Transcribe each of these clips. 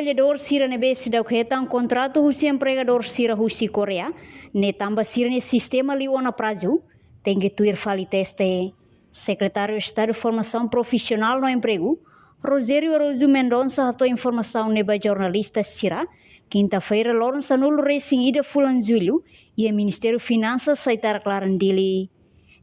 trabalhador sira nebe sidau ketang contrato husi empregador sira husi Korea, ne tamba sira ne sistema liona prazo, tem que tuir fali teste. Secretário de Estado de Formação Profissional no Emprego, Rosério Araújo Mendonça atou informação neba jornalista sira, quinta-feira Lourenço Nulo Racing ida fulan julho e o Ministério Finanças saitar claran dele.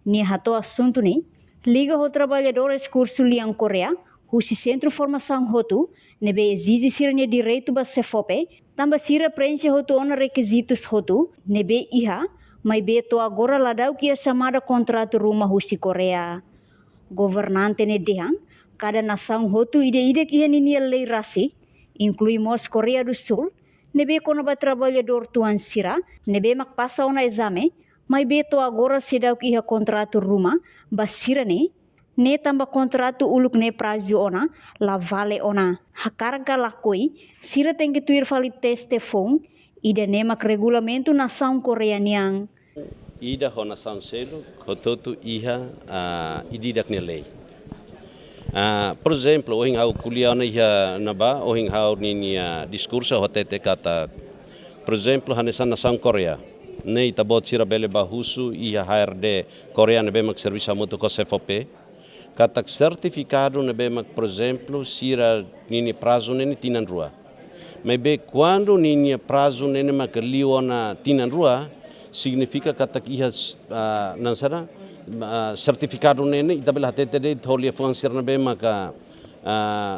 Ni atou assunto ne, liga ao trabalhador curso liang Korea, husi Centro Formação Hotu, nebe exige sira ne direito ba CFOP, tamba sira preenche hotu ona requisitos hotu, nebe iha, mas beto agora ladau que é chamada contrato rumah husi Korea. Governante ne dehang, cada nação hotu ide que ini lei rasi, incluímos Korea do Sul, nebe konoba trabalhador tuan sira, nebe mak passa ona exame, mas beto agora sedau que é contrato rumah, basira ne tamba contrato uluk ne prazo ona, la vale ona, hakarga lakoi, sira tem que tuir fali teste phone, ida nemak regulamento nação coreaniang. Ida ho nação selo, hototu iha ididak ne lei. Por exemplo, ohing hau kuliah na iha naba, ohing hau ni diskurso hotete kata, por exemplo, hanesan nação Korea. Nei tabot sira bele bahusu iha HRD Korea nebe mak serviço moto ko CFOP. Katak certificado nebe mak, por exemplo, sira nini prazo nini tinan rua. Mas quando nini prazo nini mak liona tinan rua, significa katak iha nansara certificado nini itabela hatete de tholia fansir nebe mak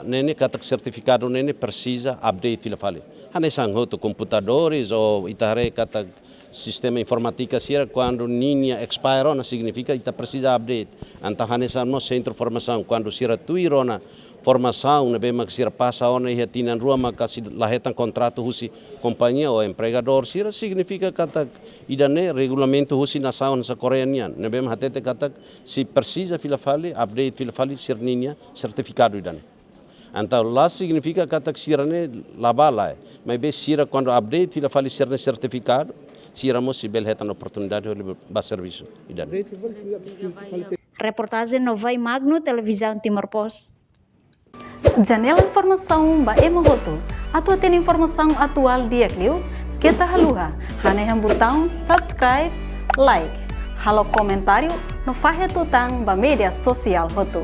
nini katak certificado nini precisa update filafale. Hanesang hoto computadores ou itare katak sistema informática sira quando nini expire na significa ita precisa update. Anta hanesang no centro formação quando sira tuirona formação nebe mak sira passa ona iha tinan rua maka lahetan contrato husi companhia ou empregador sira significa katak idane regulamento husi nação sa Koreanian nebe hatete katak si precisa filafali update filafali sirninya certificado idane. Então lá significa katak sirane labala, mas be sira quando update filafali sirne certificado sira mo si belhetan oportunidade oleh ba serviço idane. Reportagem no Vai Magno Televisão Timor Post. Janela informação ba emohoto. Atua tem informação atual dia Clio. Kita haluha. Hane yang botão subscribe, like. Halo comentário no fahe tutang ba media sosial hoto.